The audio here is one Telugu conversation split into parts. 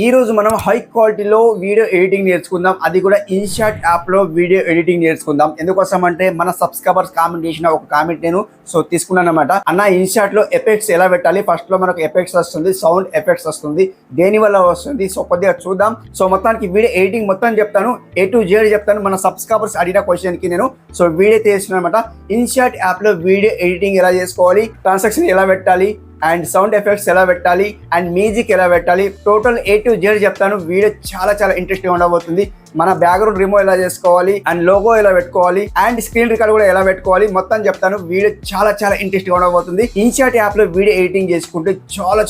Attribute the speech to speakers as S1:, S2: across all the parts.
S1: ఈ రోజు మనం హై క్వాలిటీలో వీడియో ఎడిటింగ్ నేర్చుకుందాం. అది కూడా ఇన్షాట్ యాప్ లో వీడియో ఎడిటింగ్ నేర్చుకుందాం. ఎందుకోసం అంటే మన సబ్స్క్రైబర్స్ కామెంట్ చేసిన ఒక కామెంట్ నేను తీసుకున్నాను అనమాట. అన్న ఇన్షాట్ లో ఎఫెక్ట్స్ ఎలా పెట్టాలి, ఫస్ట్ లో మనకు ఎఫెక్ట్స్ వస్తుంది, సౌండ్ ఎఫెక్ట్స్ వస్తుంది, దేని వల్ల వస్తుంది, సో కొద్దిగా చూద్దాం. సో మొత్తానికి వీడియో ఎడిటింగ్ మొత్తం చెప్తాను, A to Z చెప్తాను. మన సబ్స్క్రైబర్స్ అడిగిన క్వశ్చన్ కి నేను వీడియో చేస్తున్నాను అనమాట. ఇన్షాట్ యాప్ లో వీడియో ఎడిటింగ్ ఎలా చేసుకోవాలి, ట్రాన్సాక్షన్ ఎలా పెట్టాలి, అండ్ సౌండ్ ఎఫెక్ట్స్ ఎలా పెట్టాలి, అండ్ మ్యూజిక్ ఎలా పెట్టాలి, టోటల్ A to Z చెప్తాను. వీడియో చాలా ఇంట్రెస్టింగ్ ఉండబోతుంది. మన బ్యాక్గ్రౌండ్ రిమూవ్ ఎలా చేసుకోవాలి, అండ్ లోగో ఎలా పెట్టుకోవాలి, అండ్ స్క్రీన్ రికార్డ్ కూడా ఎలా పెట్టుకోవాలి, మొత్తం చెప్తాను. వీడియో చాలా ఇంట్రెస్టింగ్ ఉండబోతుంది. ఇన్షాట్ యాప్ లో వీడియో ఎడిటింగ్ చేసుకుంటే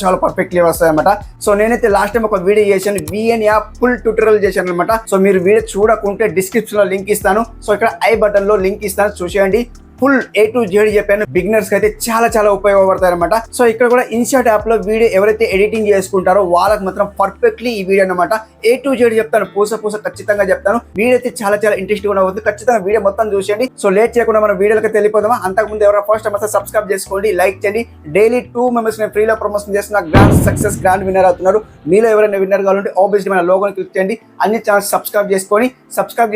S1: చాలా పర్ఫెక్ట్లీ వస్తాయి అనమాట. సో నేనైతే లాస్ట్ టైం ఒక వీడియో చేశాను, VN యాప్ ఫుల్ ట్యూటోరియల్ చేశాను అనమాట. సో మీరు వీడియో చూడకుంటే డిస్క్రిప్షన్ లో లింక్ ఇస్తాను. సో ఇక్కడ ఐ బటన్ లో లింక్ ఇస్తాను, చూసేయండి. ఫుల్ A to Z చెప్పాను. బిగినర్స్ కి అయితే చాలా ఉపయోగపడతాయి అనమాట. సో ఇక్కడ కూడా ఇన్షాట్ యాప్ లో వీడియో ఎవరైతే ఎడిటింగ్ చేసుకుంటారో వాళ్ళకి మాత్రం పర్ఫెక్ట్లీ ఈ వీడియో అనమాట. A to Z చెప్తాను, పూస ఖచ్చితంగా చెప్తాను. వీడియో అయితే చాలా ఇంట్రెస్టింగ్ ఉండబోతుంది. ఖచ్చితంగా వీడియో మొత్తం చూసేయండి. సో లేట్ చేయకుండా మనం వీడియోలకి వెళ్ళిపోదామా. అంతకుముందు ఎవరైనా ఫస్ట్ టైం సబ్స్క్రైబ్ చేసుకోండి, లైక్ చేయండి. డైలీ 2 మెంబర్స్ నేను ఫ్రీలో ప్రమోషన్ చేస్తున్నా. గ్రాండ్ విన్నర్ అవుతున్నారు. మీలో ఎవరైనా విన్నర్ కావాలంటే ఆబ్వియస్లీ మన లోగోని క్లిక్ చేయండి. అన్ని ఛానల్స్ సబ్స్క్రైబ్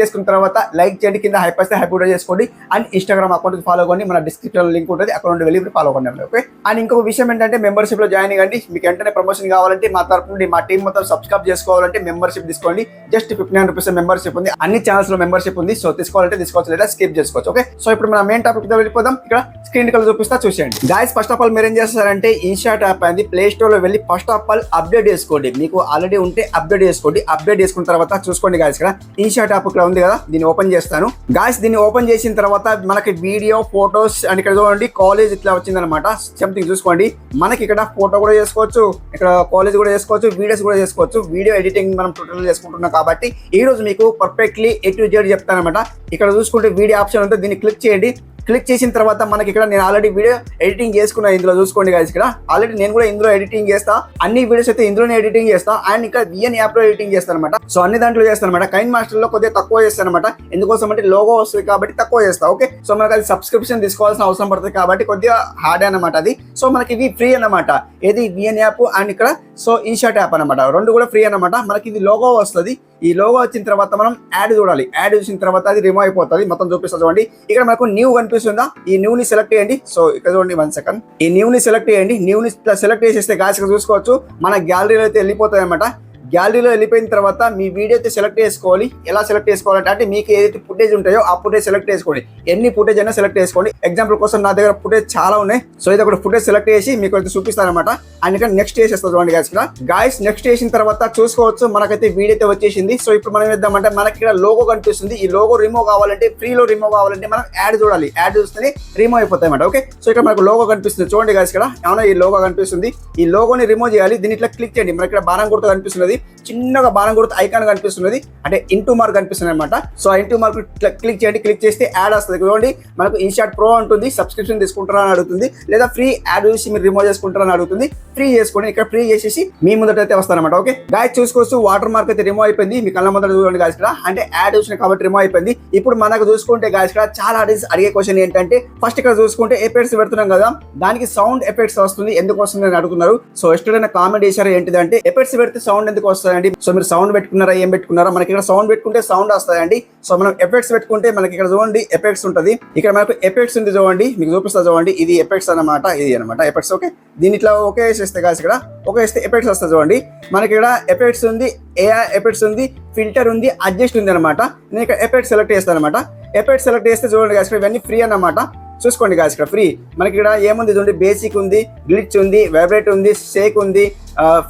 S1: చేసుకున్న తర్వాత లైక్ చేయండి, కింద హైప్ వస్తే హైప్ కూడా చేసుకోండి. అండ్ ఇన్స్టాగ్రామ్ అకౌంట్ ఫాలో అవ్వండి, మన డిస్క్రిప్షన్ లింక్ ఉంటుంది, అకౌంట్ వెళ్ళి ఫాలో అవ్వండి. ఓకే. అండ్ ఇంకొక విషయం ఏంటంటే మెంబర్షిప్ లో జాయిన్ అవ్వండి. మీకు వెంటనే ప్రమోషన్ కావాలంటే మా తరపు నుండి మా టీం మొత్తం సబ్స్క్రైబ్ చేసుకోవాలంటే మెంబర్షిప్ తీసుకోండి. జస్ట్ 59 రూపీస్ మెంబర్షిప్ ఉంది. అన్ని ఛానల్స్ లో మెంబర్షిప్ ఉంది. సో తీసుకోవాలంటే తీసుకోవచ్చు, లేదా స్కిప్ చేసుకోవచ్చు. ఓకే. సో ఇప్పుడు మన మెయిన్ టాపిక్ తో వెళ్ళిపోదాం. ఇక్కడ స్క్రీన్ కల్ చూపిస్తా, చూసేయండి. గాయస్ ఫస్ట్ ఆఫ్ ఆల్ మీరు ఏం చేస్తారంటే ఇన్షాట్ యాప్ అనేది ప్లే స్టోర్ లో వెళ్ళి ఫస్ట్ ఆఫ్ ఆల్ అప్డేట్ చేసుకోండి. మీకు ఆల్రెడీ ఉంటే అప్డేట్ చేసుకోండి. అప్డేట్ చేసుకున్న తర్వాత చూసుకోండి గాయస్, ఇక్కడ ఇన్షాట్ యాప్ ఇక్కడ ఉంది కదా, దీన్ని ఓపెన్ చేస్తాను. గాయస్ దీన్ని ఓపెన్ చేసిన తర్వాత మనకి వీడియో, ఫోటోస్ అండ్ ఇక్కడ చూడండి కాలేజ్ ఇట్లా వచ్చిందనమాట. సంథింగ్ చూసుకోండి. మనకి ఇక్కడ ఫోటో కూడా చేసుకోవచ్చు, ఇక్కడ కాలేజ్ కూడా చేసుకోవచ్చు, వీడియోస్ కూడా చేసుకోవచ్చు. వీడియో ఎడిటింగ్ మనం ట్యూటోరియల్ చేసుకుంటున్నాం కాబట్టి ఈ రోజు మీకు పర్ఫెక్ట్లీ A to Z చెప్తానమాట. ఇక్కడ చూసుకుంటే వీడియో ఆప్షన్ ఉంటుంది, దీన్ని క్లిక్ చేయండి. క్లిక్ చేసిన తర్వాత మనకి ఇక్కడ నేను ఆల్రెడీ వీడియో ఎడిటింగ్ చేసుకున్నా. ఇందులో చూసుకోండి గాయస్, ఇక్కడ ఆల్రెడీ నేను కూడా ఇందులో ఎడిటింగ్ చేస్తా. అన్ని వీడియోస్ అయితే ఇందులోనే ఎడిటింగ్ చేస్తా. అండ్ ఇక్కడ VN యాప్ లో ఎడిటింగ్ చేస్తాను అనమాట. సో అన్ని దాంట్లో చేస్తాను అనమాట. కైన్ మాస్టర్ లో కొద్దిగా తక్కువ చేస్తాను అనమాట. ఎందుకోసం అంటే లోగో వస్తుంది కాబట్టి తక్కువ చేస్తా. ఓకే. సో మనకి అది సబ్స్క్రిప్షన్ తీసుకోవాల్సిన అవసరం పడుతుంది కాబట్టి కొద్దిగా హార్డ్ అనమాట అది. సో మనకి ఇది ఫ్రీ అనమాట. ఏది VN యాప్ అండ్ ఇక్కడ సో ఇన్షాట్ యాప్ అనమాట. రెండు కూడా ఫ్రీ అనమాట. మనకి ఇది లోగో వస్తుంది. ఈ లోగో వచ్చిన తర్వాత మనం యాడ్ చూడాలి. యాడ్ చూసిన తర్వాత అది రిమూవ్ అయిపోతుంది. మొత్తం చూపిస్తా చూడండి. ఇక్కడ మనకు న్యూ కనిపిస్తుందా, ఈ న్యూ ని సెలెక్ట్ చేయండి. సో ఇక్కడ చూడండి 1 సెకండ్. ఈ న్యూ ని సెలెక్ట్ చేయండి. న్యూ ని సెలెక్ట్ చేసేస్తే గాయస్ చూసుకోవచ్చు మన గ్యాలరీలో అయితే వెళ్ళిపోతాయి అనమాట. గ్యాలరీలో వెళ్ళిపోయిన తర్వాత మీ వీడియో అయితే సెలెక్ట్ చేసుకోవాలి. ఎలా సెలెక్ట్ చేసుకోవాలంటే అంటే మీకు ఏదైతే ఫుటేజ్ ఉంటాయో ఆ ఫుటేజ్ సెలెక్ట్ చేసుకోండి. ఎన్ని ఫుటేజ్ అయినా సెలెక్ట్ చేసుకోండి. ఎగ్జాంపుల్ కోసం నా దగ్గర ఫుటేజ్ చాలా ఉన్నాయి. సో ఇది ఒక ఫుటేజ్ సెలెక్ట్ చేసి మీకు అయితే చూపిస్తాను అనమాట. అండ్ ఇక్కడ నెక్స్ట్ చేసేస్తుంది చూడండి గాయస్. ఇక్కడ గాయస్ నెక్స్ట్ చేసిన తర్వాత చూసుకోవచ్చు మనకైతే వీడియో అయితే వచ్చేసింది. సో ఇప్పుడు మనం ఏద్దామంటే మనకి ఇక్కడ లోగో కనిపిస్తుంది. ఈ లోగో రిమూవ్ కావాలంటే ఫ్రీలో రిమూవ్ కావాలంటే మనం యాడ్ చూడాలి. యాడ్ చూస్తేనే రిమూవ్ అయిపోతాయి అన్నమాట. ఓకే. సో ఇక్కడ మనకు లోగో కనిపిస్తుంది చూడండి గాయస్. ఇక్కడ ఏమన్నా ఈ లోగో కనిపిస్తుంది. ఈ లోగోని రిమూవ్ చేయాలి. దీన్ని ఇట్లా క్లిక్ చేయండి. మనకి ఇక్కడ బాణం గుర్తు కనిపిస్తున్నది, చిన్నగా బాణం గుర్తు ఐకాన్ కనిపిస్తున్నది, అంటే ఇంటూ మార్క్ కనిపిస్తుంది అనమాట. సో ఆ ఇంటూ మార్క్ క్లిక్ చేయండి. క్లిక్ చేస్తే యాడ్ వస్తుంది. చూడండి మనకు ఇన్షాట్ ప్రో ఉంటుంది. సబ్స్క్రిప్షన్ తీసుకుంటారా అని అడుగుతుంది, లేదా ఫ్రీ యాడ్ చూసి మీరు రిమూవ్ చేసుకుంటారా అని అడుగుతుంది. ఫ్రీ చేసుకోండి. ఇక్కడ ఫ్రీ చేసేసి మీ ముందట అయితే వస్తారనమాట. ఓకే గాయస్ చూసుకోవచ్చు వాటర్ మార్క్ అయితే రిమూవ్ అయిపోయింది. మీ కళ్ళ ముందర చూడండి గాయస్. ఇక్కడ అంటే యాడ్ చూసిన కాబట్టి రిమూవ్ అయిపోయింది. ఇప్పుడు మనకు చూసుకుంటే గాయస్ ఇక్కడ చాలా అడిగే క్వశ్చన్ ఏంటంటే ఫస్ట్ ఇక్కడ చూసుకుంటే ఎఫెక్ట్స్ పెడుతున్నాం కదా, దానికి సౌండ్ ఎఫెక్ట్స్ వస్తుంది, ఎందుకు వస్తుంది అని అడుగుతున్నారు. సో ఎస్టర్డే కామెంట్ చేశారు ఏంటిదంటే ఎఫెక్ట్స్ పెడితే సౌండ్ ఎందుకు వస్తాయండి. సో మీరు సౌండ్ పెట్టుకున్నారా, ఏం పెట్టుకున్నారా? మనకి ఇక్కడ సౌండ్ పెట్టుకుంటే సౌండ్ వస్తాయండి. సో మనం ఎఫెక్ట్స్ పెట్టుకుంటే మనకి ఇక్కడ చూడండి ఎఫెక్ట్స్ ఉంటుంది. ఇక్కడ మనకు ఎఫెక్ట్స్ ఉంది చూడండి, మీకు చూపిస్తా చూడండి. ఇది ఎఫెక్ట్స్ అనమాట, ఇది అనమాట ఎఫెక్ట్స్. ఓకే దీని ఇట్లా ఓకే వేసేస్తే కాదు ఇక్కడ ఓకే వేస్తే ఎఫెక్ట్స్ వస్తుంది చూడండి. మనకి ఇక్కడ ఎఫెక్ట్స్ ఉంది, AI ఎఫెక్ట్స్ ఉంది, ఫిల్టర్ ఉంది, అడ్జస్ట్ ఉంది అనమాట. నేను ఇక్కడ ఎఫెక్ట్స్ సెలెక్ట్ చేస్తాను అనమాట. ఎఫెక్ట్స్ సెలెక్ట్ చేస్తే చూడండి గాయస్ ఇవన్నీ ఫ్రీ అన్నమాట. చూసుకోండి గాయస్ ఇక్కడ ఫ్రీ. మనకి ఇక్కడ ఏముంది చూడండి, బేసిక్ ఉంది, గ్లిచ్ ఉంది, వైబ్రేట్ ఉంది, షేక్ ఉంది,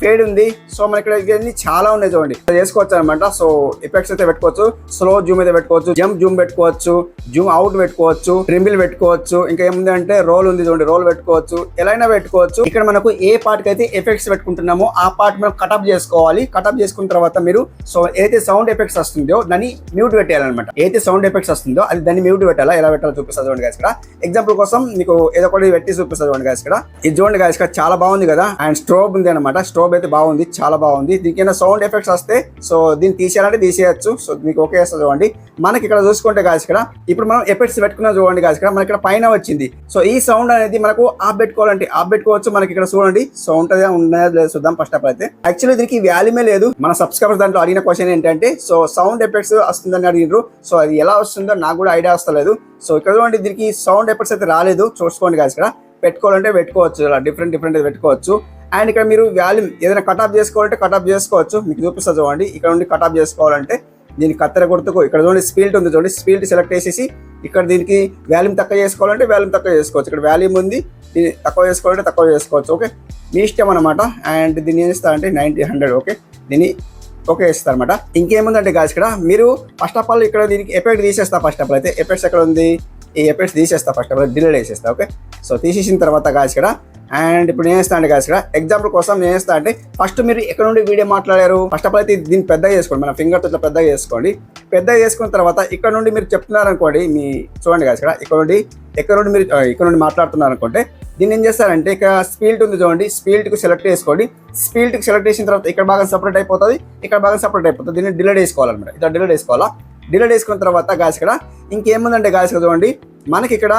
S1: ఫేడ్ ఉంది. సో మనకి ఇక్కడ ఇవన్నీ చాలా ఉన్నాయి చూడండి, చేసుకోవచ్చు అనమాట. సో ఎఫెక్ట్స్ అయితే పెట్టుకోవచ్చు, స్లో జూమ్ అయితే పెట్టుకోవచ్చు, జంప్ జూమ్ పెట్టుకోవచ్చు, జూమ్ అవుట్ పెట్టుకోవచ్చు, ట్రిమిల్ పెట్టుకోవచ్చు. ఇంకా ఏముంది అంటే రోల్ ఉంది చూడండి, రోల్ పెట్టుకోవచ్చు, ఎలా అయినా పెట్టుకోవచ్చు. ఇక్కడ మనకు ఏ పార్ట్ కి అయితే ఎఫెక్ట్స్ పెట్టుకుంటున్నామో ఆ పార్ట్ మనం కటప్ చేసుకోవాలి. కటప్ చేసుకున్న తర్వాత మీరు సో ఏదైతే సౌండ్ ఎఫెక్ట్స్ వస్తుందో దాన్ని మ్యూట్ పెట్టాలన్నమాట. ఏదైతే సౌండ్ ఎఫెక్ట్స్ వస్తుందో అది దాన్ని మ్యూట్ పెట్టాలా, ఎలా పెట్టాలో చూపిస్తా చూడండి గాయస్. ఇక్కడ ఎగ్జాంపుల్ కోసం మీకు ఏదో ఒకటి పెట్టి చూపిస్తా చూడండి గాయస్. ఇక్కడ ఇది చూడండి గాయస్, ఇక్కడ చాలా బాగుంది కదా. అండ్ స్ట్రోబ్ ఉంది అనమాట. స్టోబ్ అయితే బాగుంది, చాలా బాగుంది. దీనికైనా సౌండ్ ఎఫెక్ట్స్ వస్తే సో దీన్ని తీసేయాలంటే తీసేయచ్చు. సో మీకు ఓకే వస్తుంది చూడండి. మనకి ఇక్కడ చూసుకుంటే గాయస్ ఇక్కడ ఇప్పుడు మనం ఎఫెక్ట్స్ పెట్టుకున్నా చూడండి గాయస్ ఇక్కడ మనకి ఇక్కడ పైన వచ్చింది. సో ఈ సౌండ్ అనేది మనకు ఆఫ్ పెట్టుకోవాలంటే ఆఫ్ పెట్టుకోవచ్చు. మనకి ఇక్కడ చూడండి సౌండ్ ఉన్నదో లేదు చూద్దాం. ఫస్ట్ ఆఫ్ అయితే యాక్చువల్లీ దీనికి వాల్యూమే లేదు. మన సబ్స్క్రైబర్స్ దాంట్లో అడిగిన క్వశ్చన్ ఏంటంటే సో సౌండ్ ఎఫెక్ట్స్ వస్తుందని అడిగినారు. సో అది ఎలా వస్తుందో నాకు కూడా ఐడియా వస్తలేదు. సో ఇక్కడ చూడండి దీనికి సౌండ్ ఎఫెక్ట్స్ అయితే రాలేదు. చూసుకోండి గాయస్ ఇక్కడ పెట్టుకోవాలంటే పెట్టుకోవచ్చు, ఇలా డిఫరెంట్ పెట్టుకోవచ్చు. అండ్ ఇక్కడ మీరు వాల్యూమ్ ఏదైనా కట్ ఆఫ్ చేసుకోవాలంటే కట్ ఆఫ్ చేసుకోవచ్చు. మీకు చూపిస్తా చూడండి. ఇక్కడ నుండి కట్ ఆఫ్ చేసుకోవాలంటే దీనికి కత్తెర గుర్తుకు ఇక్కడ చూడండి స్పీల్ట్ ఉంది చూడండి. స్పీల్ట్ సెలెక్ట్ చేసేసి ఇక్కడ దీనికి వాల్యూమ్ తక్కువ చేసుకోవాలంటే వాల్యూమ్ తక్కువ చేసుకోవచ్చు. ఇక్కడ వాల్యూమ్ ఉంది, దీన్ని తక్కువ చేసుకోవాలంటే తక్కువ చేసుకోవచ్చు. ఓకే మీ ఇష్టం అనమాట. అండ్ దీన్ని ఏం ఇస్తా అంటే 90-100. ఓకే దీన్ని ఓకే ఇస్తారు అనమాట. ఇంకేముందంటే గాయస్ ఇక్కడ మీరు ఫస్ట్ ఆఫ్ ఆల్ ఇక్కడ దీనికి ఎఫెక్ట్ తీసేస్తా. ఫస్ట్ ఆఫ్ ఆల్ అయితే ఎఫెక్ట్స్ ఎక్కడ ఉంది, ఈ ఎఫెక్ట్స్ తీసేస్తా. ఫస్ట్ ఆఫ్ ఆల్ డిలీట్ చేసేస్తా. ఓకే సో తీసేసిన తర్వాత గాయస్ ఇక్కడ అండ్ ఇప్పుడు నేను చేస్తా అంటే గాయస్ ఇక్కడ ఎగ్జాంపుల్ కోసం నేను చేస్తా అంటే ఫస్ట్ మీరు ఎక్కడ నుండి వీడియో మాట్లాడారు ఫస్ట్ ఆఫ్ ఆల్ అయితే దీన్ని పెద్దగా చేసుకోండి. మన ఫింగర్తో ఇట్లా పెద్దగా చేసుకోండి. పెద్దగా చేసుకున్న తర్వాత ఇక్కడ నుండి మీరు చెప్తున్నారు అనుకోండి, మీ చూడండి గాయస్ ఇక్కడ మీరు ఇక్కడ నుండి మాట్లాడుతున్నారు అనుకుంటే దీన్ని ఏం చేస్తారంటే ఇక్కడ స్పీల్ట్ ఉంది చూడండి. స్పీల్ట్కి సెలెక్ట్ చేసుకోండి. స్పీల్ట్కి సెలెక్ట్ చేసిన తర్వాత ఇక్కడ బాగా సపరేట్ అయిపోతుంది, ఇక్కడ బాగా సపరేట్ అయిపోతుంది. దీన్ని డిలీట్ చేసుకోవాలన్నమాట. ఇట్లా డిలీట్ చేసుకోవాలా. డిలీట్ చేసుకున్న తర్వాత గాయస్ ఇక్కడ ఇంకేముందంటే గాయస్ చూడండి మనకి ఇక్కడ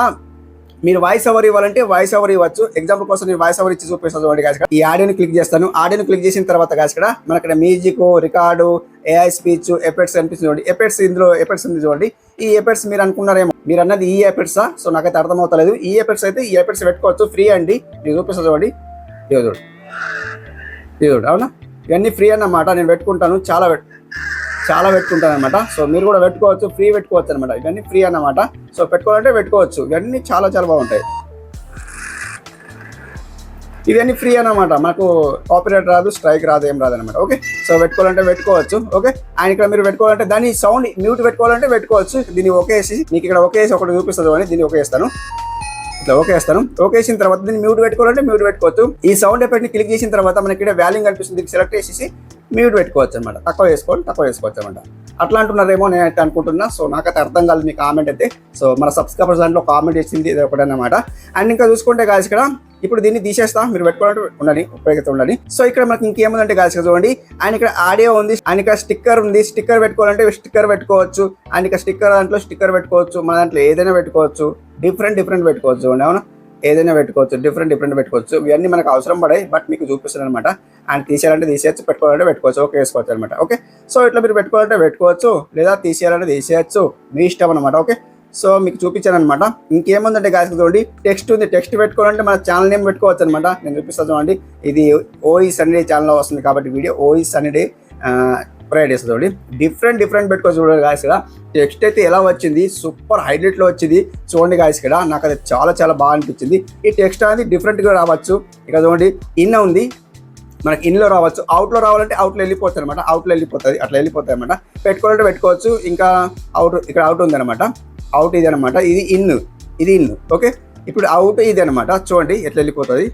S1: మీరు వాయిస్ ఓవర్ ఇవ్వాలంటే వాయిస్ ఓవర్ ఇవ్వచ్చు. ఎగ్జాంపుల్ కోసం నేను వాయిస్ ఓవర్ ఇచ్చి చూపిస్తాను చూడండి గాయస్. ఈ ఆడియోని క్లిక్ చేస్తాను. ఆడియోని క్లిక్ చేసిన తర్వాత గాయస్ ఇక్కడ మనకి ఇక్కడ music, record, AI speech, effects అనిపిస్తుంది చూడండి. ఎఫెక్ట్స్ ఇందులో ఎఫెక్ట్స్ ఉంది చూడండి. ఈ ఎఫెక్ట్స్ మీరు అనుకున్నారేమో మీరు అన్నది ఈ ఎఫెక్ట్సా? సో నాకైతే అర్థమవుతలేదు. ఈ ఎఫెక్ట్స్ అయితే ఈ ఎఫెక్ట్స్ పెట్టుకోవచ్చు, ఫ్రీ అండి. నేను చూపిస్తాను చూడండి. ఇది చూడు అవునా, ఇవన్నీ ఫ్రీ అన్నమాట. నేను పెట్టుకుంటాను, చాలా పెట్టుకుంటాను అనమాట. సో మీరు కూడా పెట్టుకోవచ్చు, ఫ్రీ పెట్టుకోవచ్చు అనమాట. ఇవన్నీ ఫ్రీ అన్నమాట. సో పెట్టుకోవాలంటే పెట్టుకోవచ్చు. ఇవన్నీ చాలా బాగుంటాయి. ఇవన్నీ ఫ్రీ అన్నమాట. మనకు కాపీరైట్ రాదు, స్ట్రైక్ రాదు, ఏం రాదు అనమాట. ఓకే సో పెట్టుకోవాలంటే పెట్టుకోవచ్చు. ఓకే అండ్ ఇక్కడ మీరు పెట్టుకోవాలంటే దాన్ని సౌండ్ మ్యూట్ పెట్టుకోవాలంటే పెట్టుకోవచ్చు. దీన్ని ఓకే వేసి మీకు ఇక్కడ ఓకే వేసి ఒకటి చూపిస్తుంది అని దీన్ని ఓకే వేస్తాను. ఇట్లా ఓకే వేస్తాను. ఓకే వేసిన తర్వాత దీన్ని మ్యూట్ పెట్టుకోవాలంటే మ్యూట్ పెట్టుకోవచ్చు. ఈ సౌండ్ ఎఫెక్ట్ని క్లిక్ చేసిన తర్వాత మనకి ఇక్కడ వాల్యూమ్ కనిపిస్తుంది, సెలెక్ట్ చేసేసి మ్యూట్ పెట్టుకోవచ్చు అనమాట. తక్కువ వేసుకోవచ్చు అనమాట. అట్లా అంటున్నారేమో నేనైతే అనుకుంటున్నా. సో నాకైతే అర్థం కాలేదు మీ కామెంట్ అయితే. సో మన సబ్స్క్రైబర్స్ దాంట్లో కామెంట్ చేసింది ఇది ఒకటి అనమాట. అండ్ ఇంకా చూసుకుంటే గాయస్ ఇక్కడ ఇప్పుడు దీన్ని తీసేస్తా. మీరు పెట్టుకోవాలంటే ఉండండి, ఉపయోగిత ఉండండి. సో ఇక్కడ మనకి ఇంకేముందంటే గాయస్ చూడండి అండ్ ఇక్కడ ఆడియో ఉంది అండ్ ఇక్కడ స్టిక్కర్ ఉంది. స్టిక్కర్ పెట్టుకోవాలంటే స్టిక్కర్ పెట్టుకోవచ్చు. అండ్ ఇక్కడ స్టిక్కర్ దాంట్లో స్టిక్కర్ పెట్టుకోవచ్చు. మన దాంట్లో ఏదైనా పెట్టుకోవచ్చు. డిఫరెంట్ పెట్టుకోవచ్చు చూడండి. అవునా ఏదైనా పెట్టుకోవచ్చు, డిఫరెంట్ పెట్టుకోవచ్చు. ఇవన్నీ మనకు అవసరం పడాయి, బట్ మీకు చూపిస్తాను అనమాట. అండ్ తీసేయాలంటే తీసేయచ్చు, పెట్టుకోవాలంటే పెట్టుకోవచ్చు. ఓకే వేసుకోవచ్చు అనమాట. ఓకే సో ఇట్లా మీరు పెట్టుకోవాలంటే పెట్టుకోవచ్చు, లేదా తీసేయాలంటే తీసేయచ్చు, మీ ఇష్టం అనమాట. ఓకే సో మీకు చూపించాను అనమాట. ఇంకేముందంటే గాయస్ చూడండి టెక్స్ట్ ఉంది. టెక్స్ట్ పెట్టుకోవాలంటే మన ఛానల్ నేమ్ పెట్టుకోవచ్చు అనమాట. నేను చూపిస్తాను చూడంండి. ఇది ఓఈ సన్డే ఛానల్లో వస్తుంది కాబట్టి వీడియో ఓఈ సన్డే ప్రొవైడ్ చేస్తుంది చూడండి. డిఫరెంట్ పెట్టుకోవచ్చు చూడండి గాయస్ ఇక్కడ. టెక్స్ట్ అయితే ఎలా వచ్చింది, సూపర్ హైలైట్లో వచ్చింది చూడండి గాయస్ ఇక్కడ. నాకు అది చాలా బాగా అనిపించింది. ఈ టెక్స్ట్ అనేది డిఫరెంట్గా రావచ్చు. ఇక్కడ చూడండి ఇన్ ఉంది, మనకి ఇన్లో రావచ్చు. అవుట్లో రావాలంటే అవుట్లో వెళ్ళిపోతుంది అనమాట. అవుట్లో వెళ్ళిపోతుంది, అట్లా వెళ్ళిపోతుంది అనమాట. పెట్టుకోవాలంటే పెట్టుకోవచ్చు. ఇంకా అవుట్ ఇక్కడ అవుట్ ఉంది అనమాట. అవుట్ ఇది అనమాట. ఇది ఇన్. ఓకే ఇప్పుడు అవుట్ ఇది అనమాట. చూడండి ఎట్లా వెళ్ళిపోతుంది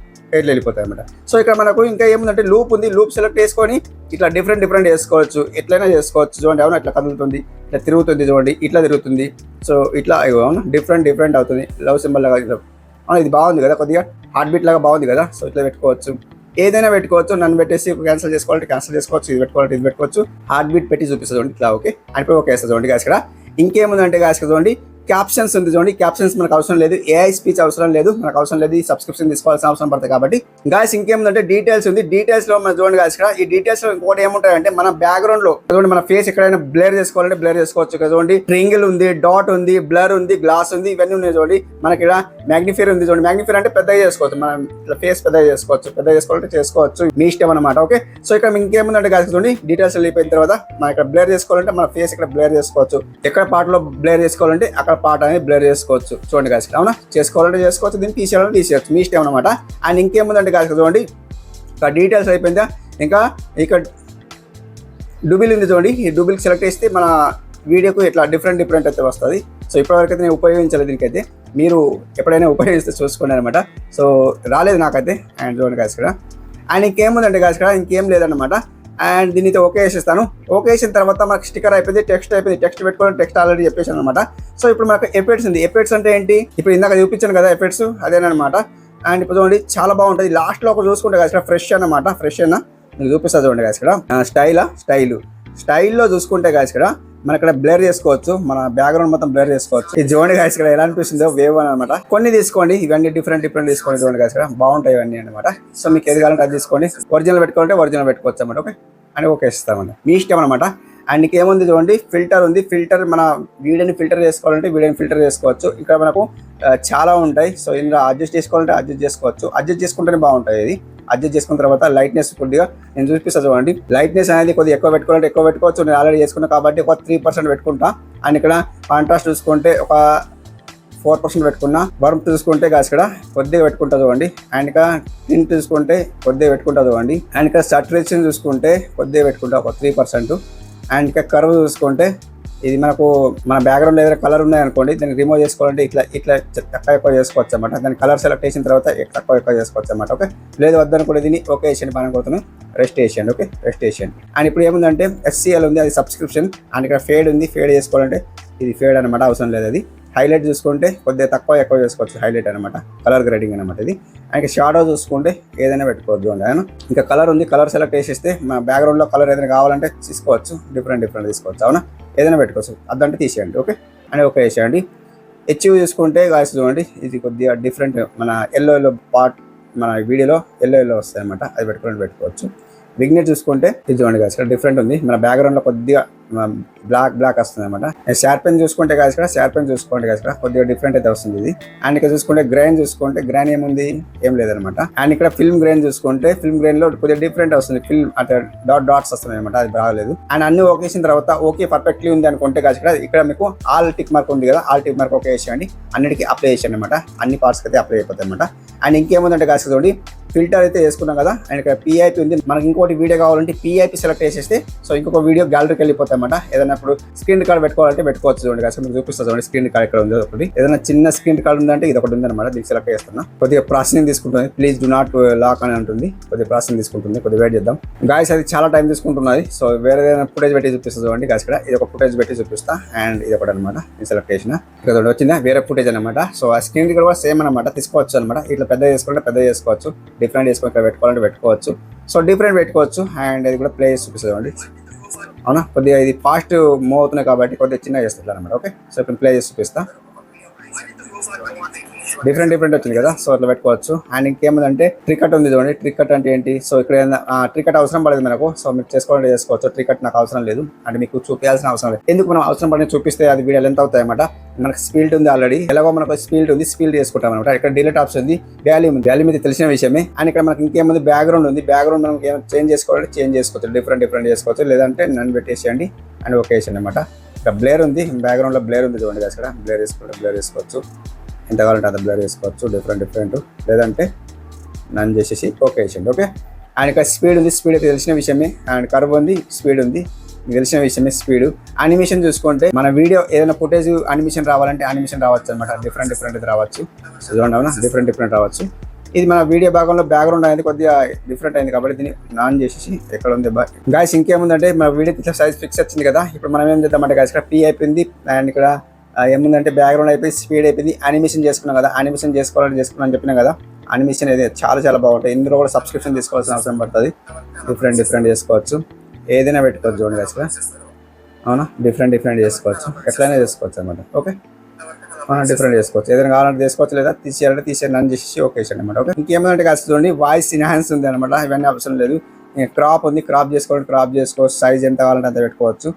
S1: అనమాట. సో ఇక్కడ మనకు ఇంకా ఏముందంటే లూప్ ఉంది. లూప్ సెలెక్ట్ చేసుకొని ఇట్లా డిఫరెంట్ చేసుకోవచ్చు. ఎట్లయినా చేసుకోవచ్చు. చూడండి అవునా ఇట్లా కదులుతుంది, ఇట్లా తిరుగుతుంది చూడండి, ఇట్లా తిరుగుతుంది. సో ఇట్లా అవునా డిఫరెంట్ అవుతుంది. లవ్ సింబల్ లాగా అవునా ఇది బాగుంది కదా, కొద్దిగా హార్ట్ బీట్ లాగా బాగుంది కదా. సో ఇట్లా పెట్టుకోవచ్చు, ఏదైనా పెట్టుకోవచ్చు. నన్ను పెట్టేసి క్యాన్సిల్ చేసుకోవాలంటే క్యాన్సిల్ చేసుకోవచ్చు. ఇది పెట్టుకోవాలంటే ఇది పెట్టుకోవచ్చు. హార్ట్ బీట్ పెట్టి చూపిస్తుంది చూడండి ఇట్లా. ఓకే అయిపోయి ఓకే వేస్తుంది చూడండి గాయస్ ఇక్కడ. ఇంకేముందంటే గాయస్ చూడండి క్యాప్షన్స్ ఉంది చూడండి. క్యాప్షన్స్ మనకు అవసరం లేదు, AI స్పీచ్ అవసరం లేదు, మనకు అవసరం లేదు. ఈ సబ్స్క్రిప్షన్ తీసుకోవాల్సిన అవసరం పడుతుంది కాబట్టి గాయస్. ఇంకేముందంటే డీటెయిల్స్ ఉంది. డీటెయిల్స్ లో మనం చూడండి గాయస్ ఇక్కడ. ఈ డీటెయిల్స్ లో ఇంకోటి ఏముంటాయంటే మన బ్యాక్గ్రౌండ్ లో చూడండి మన ఫేస్ ఎక్కడైనా బ్లర్ చేసుకోవాలంటే బ్లర్ చేసుకోవచ్చు. ఇక్కడ చూడండి ట్రింగిల్ ఉంది, డాట్ ఉంది, బ్లర్ ఉంది, గ్లాస్ ఉంది, ఇవన్నీ ఉన్నాయి చూడండి. మనకి ఇక్కడ మ్యాగ్నిఫైర్ ఉంది చూడండి. మ్యాగ్నిఫైర్ అంటే పెద్దగా చేసుకోవచ్చు, మనం ఇట్లా ఫేస్ పెద్దగా చేసుకోవచ్చు. పెద్దగా చేసుకోవాలంటే చేసుకోవచ్చు, మీ ఇష్టం అనమాట. ఓకే సో ఇక్కడ ఇంకేముందంటే గాయస్ చూడండి డీటెయిల్స్ వెళ్ళిపోయిన తర్వాత మనం ఇక్కడ బ్లర్ చేసుకోవాలంటే మన ఫేస్ ఇక్కడ బ్లర్ చేసుకోవచ్చు. ఎక్కడ పార్ట్ లో బ్లర్ చేసుకోవాలంటే అక్కడ పార్ట్ అనేది బ్లర్ చేసుకోవచ్చు. చూడండి గాయస్ అవునా చేసుకోవాలంటే చేసుకోవచ్చు, దీన్ని తీసేయాలంటే తీసేయచ్చు, మీ ఇష్టం అనమాట. అండ్ ఇంకేముందంటే గాయస్ చూడండి ఇక్కడ డీటెయిల్స్ అయిపోయిందా. ఇంకా ఇక్కడ డూబిల్ ఉంది చూడండి. ఈ డూబిల్ సెలెక్ట్ చేస్తే మన వీడియోకు ఇట్లా డిఫరెంట్ అయితే వస్తుంది. సో ఇప్పటివరకు అయితే నేను ఉపయోగించలేదు దీనికైతే. మీరు ఎప్పుడైనా ఉపయోగిస్తే చూసుకోండి అనమాట. సో రాలేదు నాకైతే. అండ్ చూడండి గాయస్ ఇక్కడ. అండ్ ఇంకేముందంటే గాయస్ ఇక్కడ ఇంకేం లేదన్నమాట. అండ్ దీనితో ఓకే వేసేస్తాను. ఓకే వేసిన తర్వాత మనకు స్టిక్కర్ అయిపోయింది, టెక్స్ట్ అయిపోయింది. టెక్స్ట్ పెట్టుకోవాలి, టెక్స్ట్ ఆల్రెడీ చెప్పేసాను అనమాట. సో ఇప్పుడు మనకు ఎఫెక్ట్స్ ఉంది. ఎఫెక్ట్స్ అంటే ఏంటి, ఇప్పుడు ఇందాక చూపించాను కదా ఎఫెక్ట్స్, అదేనమాట. అండ్ ఇప్పుడు చూడండి చాలా బాగుంటుంది. లాస్ట్లో ఒక చూసుకుంటే కదా ఇక్కడ ఫ్రెష్ అన్నమాట, ఫ్రెష్ అన్న మీకు చూపిస్తా చూడండి కదా ఇక్కడ స్టైల్లో చూసుకుంటే కదా ఇక్కడ మన ఇక్కడ బ్లర్ చేసుకోవచ్చు, మన బ్యాక్గ్రౌండ్ మొత్తం బ్లర్ చేసుకోవచ్చు. ఇది చూడండి గాయస్ ఇక్కడ ఎలా అనిపిస్తుందో వేవ్ అనమాట. కొన్ని తీసుకోండి, ఇవన్నీ డిఫరెంట్ తీసుకోండి. చూడండి గాయస్ ఇక్కడ బాగుంటాయి ఇవన్నీ అనమాట. సో మీకు ఏది కావాలంటే అది తీసుకోండి. ఒరిజినల్ పెట్టుకోవాలంటే ఒరిజినల్ పెట్టుకోవచ్చు అనమాట. ఓకే అని ఓకే ఇస్తామండి, మీ ఇష్టం అనమాట. అండ్ ఇంకేముంది చూడండి, ఫిల్టర్ ఉంది. ఫిల్టర్ మన వీడియోని ఫిల్టర్ చేసుకోవాలంటే వీడియోని ఫిల్టర్ చేసుకోవచ్చు. ఇక్కడ మనకు చాలా ఉంటాయి. సో ఇందులో అడ్జస్ట్ చేసుకోవాలంటే అడ్జస్ట్ చేసుకోవచ్చు. అడ్జస్ట్ చేసుకుంటేనే బాగుంటాయి. ఇది అడ్జస్ట్ చేసుకున్న తర్వాత లైట్నెస్ కొద్దిగా నేను చూపిస్తాను చూడండి. లైట్నెస్ అనేది కొద్దిగా ఎక్కువ పెట్టుకోవాలంటే ఎక్కువ పెట్టుకోవచ్చు. నేను ఆల్రెడీ చేసుకున్నాను కాబట్టి ఒక 3% పెట్టుకుంటా. అండ్ ఇక్కడ కాంట్రాస్ట్ చూసుకుంటే ఒక 4% పెట్టుకున్నా. వర్మ్ చూసుకుంటే కాదు ఇక్కడ కొద్దిగా పెట్టుకుంటా చూడండి. అండ్ ఇక్కడ టింట్ చూసుకుంటే కొద్దిగా పెట్టుకుంటా చూడండి. అండ్ ఇక్కడ సాచురేషన్ చూసుకుంటే కొద్దిగా పెట్టుకుంటా ఒక 3%. అండ్ ఇక్కడ కర్వ్ చూసుకుంటే ఇది మనకు మన బ్యాక్గ్రౌండ్ ఏదైనా కలర్ ఉన్నాయనుకోండి, దాన్ని రిమూవ్ చేసుకోవాలంటే ఇట్లా తక్కువ ఎక్కువ చేసుకోవచ్చు అనమాట. దాని కలర్ సెలెక్ట్ చేసిన తర్వాత తక్కువ ఎక్కువ చేసుకోవచ్చు అనమాట. ఓకే లేదు వద్దనుకుంటే దీన్ని ఓకే వేసేయండి, పని కొడుతున్నాను రెస్ట్ వేసేయండి. ఓకే రెస్ట్ వేసేయండి. అండ్ ఇప్పుడు ఏముందంటే SCL ఉంది, అది సబ్స్క్రిప్షన్. అండ్ ఇక్కడ ఫేడ్ ఉంది, ఫేడ్ చేసుకోవాలంటే ఇది ఫేడ్ అనమాట, అవసరం లేదు. అది హైలైట్ చూసుకుంటే కొద్దిగా తక్కువ ఎక్కువ చేసుకోవచ్చు, హైలైట్ అనమాట, కలర్ గ్రేడింగ్ అనమాట ఇది. అండ్ షాడో చూసుకుంటే ఏదైనా పెట్టుకోవద్దు అండి. ఆయన ఇంకా కలర్ ఉంది, కలర్ సెలెక్ట్ చేసేస్తే మన బ్యాక్గ్రౌండ్లో కలర్ ఏదైనా కావాలంటే తీసుకోవచ్చు, డిఫరెంట్ తీసుకోవచ్చు. అవునా ఏదైనా పెట్టుకోవచ్చు, అదంటే తీసేయండి. ఓకే అని ఓకే వేసేయండి. హెచ్యూ చూసుకుంటే గాయస్ చూడండి, ఇది కొద్దిగా డిఫరెంట్, మన ఎల్లో పార్ట్ మన వీడియోలో ఎల్లో వస్తాయి అనమాట, అది పెట్టుకోవచ్చు. విగ్నెట్ చూసుకుంటే ఇది చూడండి గాయస్ ఇక్కడ డిఫరెంట్ ఉంది, మన బ్యాక్గ్రౌండ్లో కొద్దిగా బ్లాక్ వస్తుంది అనమాట. షార్పెన్ చూసుకుంటే గాయస్ ఇక్కడ కొద్దిగా డిఫరెంట్ అయితే వస్తుంది ఇది. అండ్ ఇక్కడ చూసుకుంటే గ్రైన్ చూసుకుంటే గ్రైన్ ఏముంది, ఏం లేదనమాట. అండ్ ఇక్కడ ఫిల్మ్ గ్రైన్ చూసుకుంటే ఫిల్మ్ గ్రైన్ లో కొద్దిగా డిఫరెంట్ వస్తుంది, ఫిల్మ్ అంటే డాట్స్ వస్తుంది అనమాట, అది బాగలేదు. అండ్ అన్ని ఓకే చేసిన తర్వాత ఓకే పర్ఫెక్ట్లీ ఉంది అనుకుంటే గాయస్ ఇక్కడ మీకు ఆల్ టిక్ మార్క్ ఉంది కదా, ఆల్ టిక్ మార్క్ ఓకే చేసేయండి. అన్నిటికీ అప్లై చేయండి అనమాట, అన్ని పార్ట్స్కి అయితే అప్లై అయిపోతాయి అనమాట. అండ్ ఇంకేముందంటే గాయస్ చూడండి, ఫిల్టర్ అయితే వేసుకున్నాం కదా. అండ్ ఇక్కడ PIP ఉంది, మనకి ఇంకోటి వీడియో కావాలంటే PIP సెలెక్ట్ చేసేస్తే సో ఇంకొక వీడియో గ్యాలరీకి వెళ్ళిపోతాయి అనమాట. ఏదైనా ఇప్పుడు స్క్రీన్ రికార్డ్ పెట్టుకోవాలంటే పెట్టుకోవచ్చు. చూడండి కాస్త మీకు చూపిస్తుంది చూడండి, స్క్రీన్ రికార్డ్ ఇక్కడ ఉంది ఒకటి. ఏదైనా చిన్న స్క్రీన్ రికార్డ్ ఉందంటే ఇది ఒకటి ఉందన్నమాట, దీనికి సెలెక్ట్ చేస్తున్నా. కొద్దిగా ప్రాసెసింగ్ తీసుకుంటుంది, ప్లీజ్ డు నాట్ లాక్ అని ఉంటుంది, కొద్దిగా ప్రాసెసింగ్ తీసుకుంటుంది, కొద్దిగా వెయిట్ చేద్దాం గాయస్. అది చాలా టైం తీసుకుంటున్నది. సో వేరే ఏదైనా ఫుటేజ్ పెట్టి చూపిస్తుంది చూడండి గాయస్ ఇక్కడ, ఇది ఒక ఫుటేజ్ పెట్టి చూపిస్తా. అండ్ ఇది ఒకటి అనమాట, ఈ సెలెక్ట్ చేసిన ఇక్కడ వచ్చిందా వేరే ఫుటేజ్ అనమాట. సో ఆ స్క్రీన్ రికార్డ్ కూడా సేమ్ అనమాట, తీసుకోవచ్చు అనమాట. ఇట్లా పెద్ద చేసుకోవాలంటే పెద్ద చేసుకోవచ్చు, డిఫరెంట్ చేసుకొని ఇక్కడ పెట్టుకోవాలంటే పెట్టుకోవచ్చు. సో డిఫరెంట్ పెట్టుకోవచ్చు. అండ్ ఇది కూడా ప్లే చేసి చూపిస్తుంది చూడండి. అవునా కొద్దిగా ఇది ఫాస్ట్ మూవ్ అవుతున్నాయి కాబట్టి కొద్దిగా చిన్నగా చేస్తారు అనమాట. ఓకే సో ఇప్పుడు ప్లే చేసి చూపిస్తా. డిఫరెంట్ వచ్చింది కదా, సో అట్లా పెట్టుకోవచ్చు. అండ్ ఇంకేముందంటే ట్రికట్ ఉంది చూడండి. ట్రికట్ అంటే ఏంటి, సో ఇక్కడ ట్రికట్ అవసరం పడదు మనకు, సో మీరు చేసుకోవాలంటే చేసుకోవచ్చు. ట్రికట్ నాకు అవసరం లేదు, అంటే మీకు చూపించాల్సిన అవసరం లేదు. ఎందుకు మనం అవసరం పడిన చూపిస్తే అది వీడియో ఎంత అవుతాయి అనమాట. మనకు స్పీడ్ ఉంది ఆల్రెడీ, ఎలాగో మనకు స్పీడ్ ఉంది, స్పీడ్ చేసుకుంటాం అనమాట. ఇక్కడ డిలీట్ ఆప్షన్ ఉంది, వాల్యూమ్ ఇది తెలిసిన విషయమే. అండ్ ఇక్కడ మనకి ఇంకేముంది, బ్యాక్గ్రౌండ్ ఉంది. బ్యాక్గ్రౌండ్ మనం ఏమైనా చేంజ్ చేసుకోవాలంటే చేంజ్ చేసుకోవచ్చు, డిఫరెంట్ చేసుకోవచ్చు. లేదంటే నన్ను పెట్టేసేయండి అండ్ ఓకే వేసేయండి అనమాట. ఇక్కడ బ్లేర్ ఉంది, బ్యాక్గ్రౌండ్లో బ్లేర్ ఉంది చూడండి ఇక్కడ. బ్లేర్ వేసుకోవచ్చు, ఎంత కావాలంటే అంత బ్లర్ చేసుకోవచ్చు, డిఫరెంట్. లేదంటే నన్ను చేసేసి ఓకే వేసేయండి. ఓకే అండ్ ఇక్కడ స్పీడ్ ఉంది, స్పీడ్ అయితే తెలిసిన విషయమే. అండ్ కర్వ్ ఉంది, స్పీడ్ ఉంది, తెలిసిన విషయమే. స్పీడ్ అనిమేషన్ చూసుకుంటే మన వీడియో ఏదైనా ఫుటేజ్ అనిమేషన్ రావాలంటే అనిమేషన్ రావచ్చు అనమాట, డిఫరెంట్ అయితే రావచ్చు. చూడండి అవునా డిఫరెంట్ రావచ్చు. ఇది మన వీడియో భాగంలో బ్యాక్గ్రౌండ్ అనేది కొద్దిగా డిఫరెంట్ అయింది కాబట్టి దీన్ని నాన్ చేసేసి ఎక్కడ ఉంది గాయస్. ఇంకేముందంటే మన వీడియో ఇట్లా సైజ్ ఫిక్స్ వచ్చింది కదా. ఇప్పుడు మనం ఏం చేద్దామంటే గాయస్ ఇక్కడ PIP ఉంది. అండ్ ఇక్కడ ఏముందంటే బ్యాక్గ్రౌండ్ అయిపోయి స్పీడ్ అయిపోయింది. అనిమేషన్ చేసుకున్నాం కదా, అనిమేషన్ చేసుకున్నాను చెప్పినా కదా. అనిమేషన్ అయితే చాలా బాగుంటాయి. ఇందులో కూడా సబ్స్క్రిప్షన్ తీసుకోవాల్సిన అవసరం పడుతుంది. డిఫరెంట్ చేసుకోవచ్చు, ఏదైనా పెట్టుకోవచ్చు చూడండి అసలు. అవునా డిఫరెంట్ చేసుకోవచ్చు, ఎట్లయినా చేసుకోవచ్చు అనమాట. ఓకే డిఫరెంట్ చేసుకోవచ్చు, ఏదైనా కావాలంటే చేసుకోవచ్చు, లేదా తీసేయాలంటే నన్ను చేసి ఓకే చేయండి అనమాట. ఓకే ఇంకేమంటే కాస్త చూడండి, వాయిస్ ఎన్హాన్స్ ఉంది అనమాట. ఇవన్నీ అవసరం లేదు. క్రాప్ ఉంది, క్రాప్ చేసుకోవచ్చు. సైజ్ ఎంత కావాలంటే అంత పెట్టుకోవచ్చు.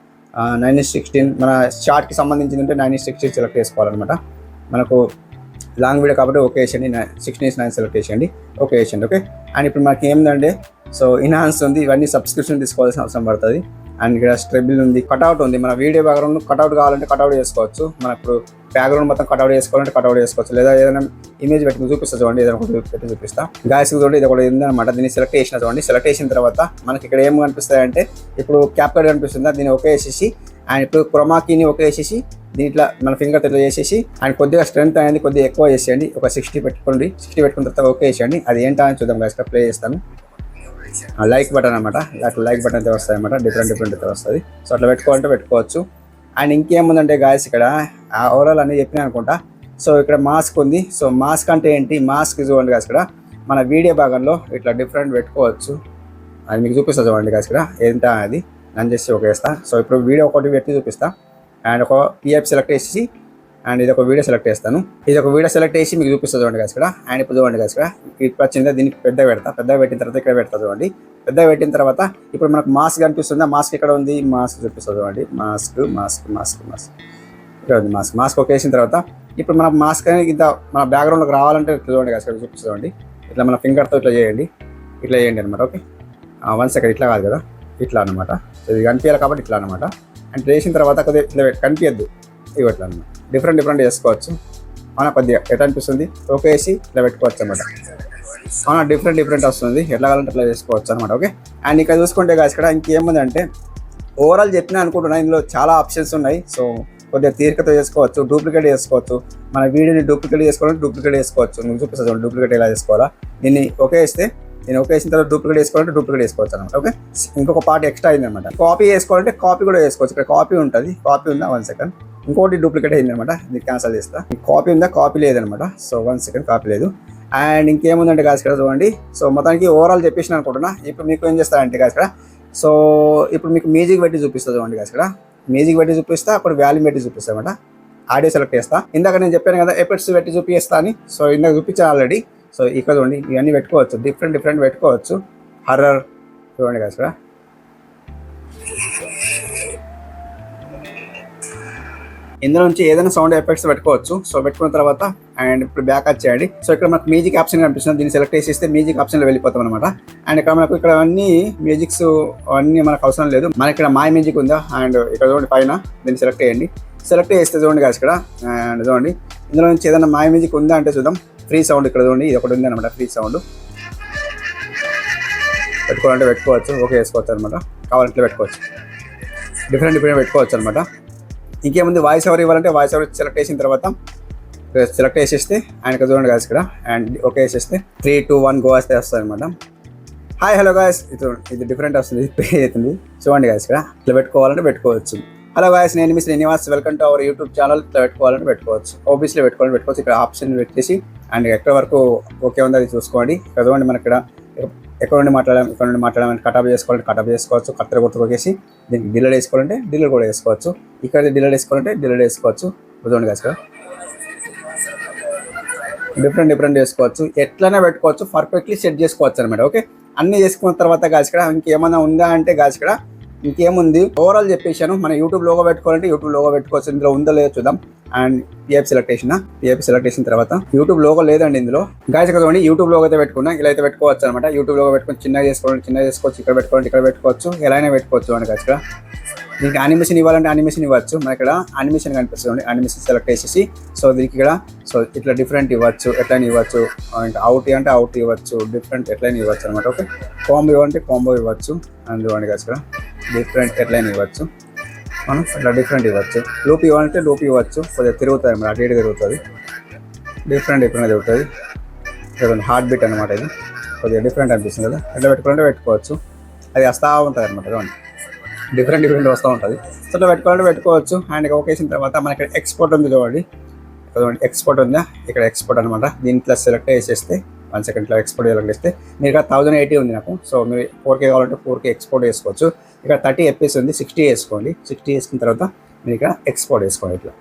S1: 9:16 మన షార్ట్కి సంబంధించింది ఉంటే 9:16 సెలెక్ట్ చేసుకోవాలన్నమాట. మనకు లాంగ్ వీడియో కాబట్టి ఓకే వేసేయండి, 16:9 సెలెక్ట్ చేసేయండి, ఓకే వేసేయండి. ఓకే అండ్ ఇప్పుడు మనకి ఏంటంటే సో ఇన్హాన్స్ ఉంది, ఇవన్నీ సబ్స్క్రిప్షన్ తీసుకోవాల్సిన అవసరం పడుతుంది. అండ్ ఇక్కడ స్ట్రెబుల్ ఉంది, కట్అవుట్ ఉంది. మన వీడియో బ్యాక్గ్రౌండ్ కట్అవుట్ కావాలంటే కట్అవుట్ చేసుకోవచ్చు. మన ఇప్పుడు బ్యాక్గ్రౌండ్ మొత్తం కట్అవుట్ చేసుకోవాలంటే కట్అవుట్ చేసుకోవచ్చు, లేదా ఏదైనా ఇమేజ్ పెట్టుకుని చూపిస్తా చూడండి, ఏదైనా ఒకటి పెట్టి చూపిస్తా. గాయస్ చూడండి, ఇది ఒకటి ఉందన్నమాట. దీన్ని సెలెక్ట్ చేసిన చూడండి. సెలెక్ట్ చేసిన తర్వాత మనకి ఇక్కడ ఏం కనిపిస్తాయి అంటే ఇప్పుడు క్యాప్కట్ కనిపిస్తుందా, దీన్ని ఓకే వేసేసి అండ్ ఇప్పుడు క్రోమాకీని ఓకే వేసేసి దీంట్లో మన ఫింగర్ ఇట్లా చేసేసి అండ్ కొద్దిగా స్ట్రెంత్ అనేది కొద్దిగా ఎక్కువ చేసేయండి. ఒక 60 పెట్టుకోండి. 60 పెట్టుకున్న తర్వాత ఓకే వేసేయండి. అది ఏంటని చూద్దాం గాయస్. ప్లే చేస్తాను. లైక్ బటన్ అనమాట, అట్లా లైక్ బటన్ అయితే వస్తాయి అనమాట, డిఫరెంట్ అయితే వస్తుంది. సో అట్లా పెట్టుకోవాలంటే పెట్టుకోవచ్చు. అండ్ ఇంకేముందంటే గాయస్ ఇక్కడ ఓవరాల్ అన్నీ చెప్పినా అనుకుంటా. సో ఇక్కడ మాస్క్ ఉంది. సో మాస్క్ అంటే ఏంటి, మాస్క్ చూడండి guys ఇక్కడ మన వీడియో భాగంలో ఇట్లా డిఫరెంట్ పెట్టుకోవచ్చు. అది మీకు చూపిస్తా చూడండి guys ఇక్కడ ఎంత అది నేను చేసి ఒక వేస్తా. సో ఇప్పుడు వీడియో ఒకటి పెట్టి చూపిస్తా అండ్ ఒక పిఎఫ్ సెలెక్ట్ చేసి అండ్ ఇది ఒక వీడియో సెలెక్ట్ చేస్తాను. ఇది ఒక వీడియో సెలెక్ట్ చేసి మీకు చూపిస్తా చూడండి guys ఇక్కడ. అండ్ ఇప్పుడు చూడండి guys ఇక్కడ ఇప్పుడు వచ్చిందా దీనికి పెద్దగా పెడతా. పెద్దగా పెట్టిన తర్వాత ఇక్కడ పెడతా చూడండి. పెద్దగా పెట్టిన తర్వాత ఇప్పుడు మనకు మాస్క్ కనిపిస్తుందా, మాస్క్ ఇక్కడ ఉంది, మాస్క్ చూపిస్తా చూడండి. మాస్క్ మాస్క్ మాస్క్ మాస్క్ ఇక్కడ ఉంది మాస్క్. మాస్క్ ఒక వేసిన తర్వాత ఇప్పుడు మన మాస్క్ అనేది ఇంత మన బ్యాక్గ్రౌండ్లోకి రావాలంటే చూడండి guys ఇక్కడ చూపిస్తా చూడండి. ఇట్లా మన ఫింగర్తో ఇట్లా చేయండి, ఇట్లా చేయండి అనమాట. ఓకే 1 సెకండ్ ఇట్లా కాదు కదా, ఇట్లా అనమాట. సో ఇది కనిపించాలి కాబట్టి ఇట్లా అనమాట. అండ్ చేసిన తర్వాత కొద్దిగా ఇట్లా కనిపించద్దు, ఇవి ఇట్లా అనమాట. డిఫరెంట్ చేసుకోవచ్చు. అవునా కొద్దిగా ఎట్లా అనిపిస్తుంది ఓకే వేసి ఇట్లా పెట్టుకోవచ్చు అనమాట. అవునా డిఫరెంట్ వస్తుంది, ఎట్లా కావాలంటే అట్లా చేసుకోవచ్చు అనమాట. ఓకే అండ్ ఇక్కడ చూసుకుంటే guys ఇక్కడ ఇంకేముందంటే ఓవరాల్ చెప్పినా అనుకుంటున్నా ఇందులో చాలా ఆప్షన్స్ ఉన్నాయి. సో కొద్దిగా తీరికతో చేసుకోవచ్చు, డూప్లికేట్ చేసుకోవచ్చు. మన వీడియోని డూప్లికేట్ చేసుకోవచ్చు. మీకు చూపిస్తాను డూప్లికేట్ ఎలా చేసుకోవాలా. దీన్ని ఓకే వేస్తే నేను ఓకే వేసిన తర్వాత డూప్లికేట్ చేసుకోవచ్చు అనమాట. ఓకే ఇంకొక పార్ట్ ఎక్స్ట్రా అయింది అనమాట. కాపీ చేసుకోవాలంటే కాపీ కూడా చేసుకోవచ్చు. ఇక్కడ కాపీ ఉంటుంది, కాపీ ఉందా 1 సెకండ్. ఇంకోటి డూప్లికేట్ అయింది అనమాట, ఇది క్యాన్సల్ చేస్తా. కాపీ ఉందా, కాపీ లేదనమాట. సో 1 సెకండ్ కాపీ లేదు. అండ్ ఇంకేముందంటే guys ఇక్కడ చూడండి. సో మొత్తానికి ఓవరాల్ చెప్పేసిన అనుకుంటున్నా. ఇప్పుడు మీకు ఏం చేస్తారంటే guys ఇక్కడ సో ఇప్పుడు మీకు మ్యూజిక్ పెట్టి చూపిస్తా చూడండి guys ఇక్కడ. మ్యూజిక్ పెట్టి చూపిస్తా, అప్పుడు వాల్యూమ్ పెట్టి చూపిస్తా అనమాట. ఆడియో సెలెక్ట్ చేస్తా. ఇందాక నేను చెప్పాను కదా ఎఫెక్ట్స్ పెట్టి చూపిస్తా అని. సో ఇందాక చూపించాను ఆల్రెడీ. సో ఇక్కడ చూడండి ఇవన్నీ పెట్టుకోవచ్చు, డిఫరెంట్ పెట్టుకోవచ్చు. హర్రర్ చూడండి guys ఇక్కడ. ఇందులో నుంచి ఏదైనా సౌండ్ ఎఫెక్ట్స్ పెట్టుకోవచ్చు. సో పెట్టుకున్న తర్వాత అండ్ ఇప్పుడు బ్యాక్ వచ్చేయండి. సో ఇక్కడ మనకు మ్యూజిక్ ఆప్షన్ కనిపిస్తుంది, దీన్ని సెలెక్ట్ చేసేస్తే మ్యూజిక్ ఆప్షన్లో వెళ్ళిపోతాం అనమాట. అండ్ ఇక్కడ మనకు ఇక్కడ అన్ని మ్యూజిక్స్ అన్నీ మనకు అవసరం లేదు. మనకి ఇక్కడ మై మ్యూజిక్ ఉందా అండ్ ఇక్కడ చూడండి పైన దీన్ని సెలెక్ట్ చేయండి. సెలెక్ట్ చేస్తే చూడండి guys ఇక్కడ అండ్ చూడండి ఇందులో నుంచి ఏదైనా మై మ్యూజిక్ ఉందా అంటే చూద్దాం. ఫ్రీ సౌండ్ ఇక్కడ చూడండి, ఇది ఒకటి ఉంది అనమాట. ఫ్రీ సౌండ్ పెట్టుకోవాలంటే పెట్టుకోవచ్చు, ఓకే వేసుకోవచ్చు అనమాట. కావాలంటే పెట్టుకోవచ్చు, డిఫరెంట్ పెట్టుకోవచ్చు అనమాట. ఇంకేముంది వాయిస్ ఓవర్ ఇవ్వాలంటే వాయిస్ ఓవర్ సెలెక్ట్ చేసిన తర్వాత సెలెక్ట్ చేసేస్తే ఆయన ఇక్కడ చూడండి guys ఇక్కడ అండ్ ఓకే వేసేస్తే 3, 2, 1 గో వస్తే వస్తుంది అనమాట. హాయ్ హలో guys ఇది డిఫరెంట్ వస్తుంది, ప్లే అవుతుంది చూడండి guys ఇక్కడ. ఇట్లా పెట్టుకోవాలంటే పెట్టుకోవచ్చు. హలో guys నేను మీ Srinivas, welcome to our YouTube channel. ఇట్లా పెట్టుకోవాలంటే పెట్టుకోవచ్చు, ఓబీస్లో పెట్టుకోవచ్చు. ఇక్కడ ఆప్షన్ పెట్టేసి అండ్ ఎక్కడ వరకు ఓకే ఉంది అది చూసుకోండి. ఇక్కడ చూడండి మనకి ఇక్కడ ఎక్కడ నుండి మాట్లాడాలని కటాప్ చేసుకోవచ్చు. కత్తెర కొట్టుకోకేసి దీనికి డిలీట్ వేసుకోవాలంటే డిలీట్ కూడా వేసుకోవచ్చు. ఇక్కడ డిలీట్ వేసుకోవాలంటే డిలీట్ వేసుకోవచ్చు. చూడండి guys ఇక్కడ డిఫరెంట్ చేసుకోవచ్చు. ఎట్లనే పెట్టుకోవచ్చు, పర్ఫెక్ట్లీ సెట్ చేసుకోవచ్చు అనమాట. ఓకే అన్నీ చేసుకున్న తర్వాత guys ఇక్కడ ఇంకేమైనా ఉందా అంటే guys ఇక్కడ ఇంకేముంది ఓవరాల్ చెప్పేసాను. మన యూట్యూబ్ లోగో పెట్టుకోవాలంటే యూట్యూబ్ లోగో పెట్టుకోవచ్చు. ఇందులో ఉందో లేదో చూద్దాం. అండ్ పిఎఫ్ సెలెక్ట్ చేసిన తర్వాత యూట్యూబ్ లోగో లేదండి ఇందులో guys ఇక్కడ చూడండి. యూట్యూబ్ లోగో అయితే పెట్టుకున్నా, ఇలా అయితే పెట్టుకోవచ్చు అనమాట. యూట్యూబ్ లోగో పెట్టుకొని చిన్నగా చేసుకోవచ్చు. ఇక్కడ పెట్టుకోవాలంటే ఇక్కడ పెట్టుకోవచ్చు, ఎలా అయినా పెట్టుకోవచ్చు అండి guys ఇక్కడ. దీనికి యానిమేషన్ ఇవ్వాలంటే యానిమేషన్ ఇవ్వచ్చు. మన ఇక్కడ యానిమేషన్ కనిపిస్తుంది, యానిమేషన్ సెలెక్ట్ చేసేసి సో దీనికి ఇక్కడ సో ఇట్లా డిఫరెంట్ ఇవ్వచ్చు, ఎట్లయినా ఇవ్వచ్చు. ఇంకా అవుట్ అంటే అవుట్ ఇవ్వచ్చు, డిఫరెంట్ ఎట్లయినా ఇవ్వచ్చు అనమాట. ఓకే కాంబో ఇవ్వాలంటే కాంబో ఇవ్వచ్చు. అందులోని guys ఇక్కడ డిఫరెంట్ ఎట్లయినా ఇవ్వచ్చు. మనం ఇట్లా డిఫరెంట్ ఇవ్వచ్చు. లూప్ ఇవ్వాలంటే లూప్ ఇవ్వచ్చు, కొద్దిగా తిరుగుతుంది అనమాట, అటు ఇటు తిరుగుతుంది. డిఫరెంట్ తిరుగుతుంది. హార్ట్ బీట్ అనమాట. ఇది కొద్దిగా డిఫరెంట్ అనిపిస్తుంది కదా, ఎట్లా పెట్టుకోవాలంటే పెట్టుకోవచ్చు. అది వస్తూ ఉంటుంది అనమాట, డిఫరెంట్ వస్తూ ఉంటుంది. సో ఇట్లా పెట్టుకోవాలంటే పెట్టుకోవచ్చు. అండ్ ఓకే వేసిన తర్వాత మనకి ఎక్స్పోర్ట్ ఉంది చూడండి. ఎక్స్పోర్ట్ ఉందా, ఇక్కడ ఎక్స్పోర్ట్ అనమాట. దీంట్లో సెలెక్ట్ చేసేస్తే 1 సెకండ్ ఇట్లా ఎక్స్పోర్ట్ సెలెక్ట్ చేస్తే మీరు ఇక్కడ 1080 ఉంది నాకు. సో మీరు 4K కావాలంటే 4K ఎక్స్పోర్ట్ చేసుకోవచ్చు. ఇక్కడ 30 FPS ఉంది, 60 వేసుకోండి. 60 వేసుకున్న తర్వాత మీరు ఇక్కడ ఎక్స్పోర్ట్ వేసుకోండి. ఇట్లా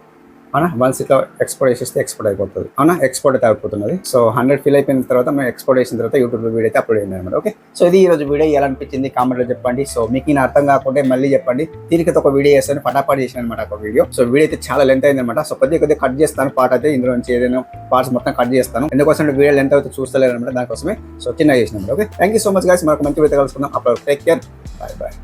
S1: అవునా, వన్స్ ఇట్లా ఎక్స్పోర్ట్ చేసేస్తే ఎక్స్పోర్ట్ అయిపోతుంది. అవునా ఎక్స్పోర్ట్ అయితే అయిపోతున్నది. సో 100 ఫిల్ అయిపోయిన తర్వాత మేము ఎక్స్పోర్ట్ చేసిన తర్వాత యూట్యూబ్లో వీడియో అయితే అప్లోడ్ అయింది అనమాట. ఓకే సో ఇది ఈరోజు వీడియో ఎలా అనిపించింది కామెంట్లో చెప్పండి. సో మీకు నేను అర్థం కాకుంటే మళ్ళీ చెప్పండి. దీనికి ఒక వీడియో చేస్తాను, ఫటాఫట్ చేసిన అనమాట ఒక వీడియో. సో వీడియో అయితే చాలా లెంత్ అయింది అనమాట. సో కొద్దిగా కట్ చేస్తాను పార్ట్ అయితే, ఇందులో నుంచి ఏదైనా పార్ట్స్ మొత్తం కట్ చేస్తాను. ఎందుకోసం వీడియో లెంత్ అయితే చూస్తలేదు అనమాట, దానికోసమే సో చిన్నగా చేసిన. Okay thank you so much guys. మనకు మంచి వీడియో కలుసుకుందాం. అప్పుడు టేక్ కేర్, బాయ్.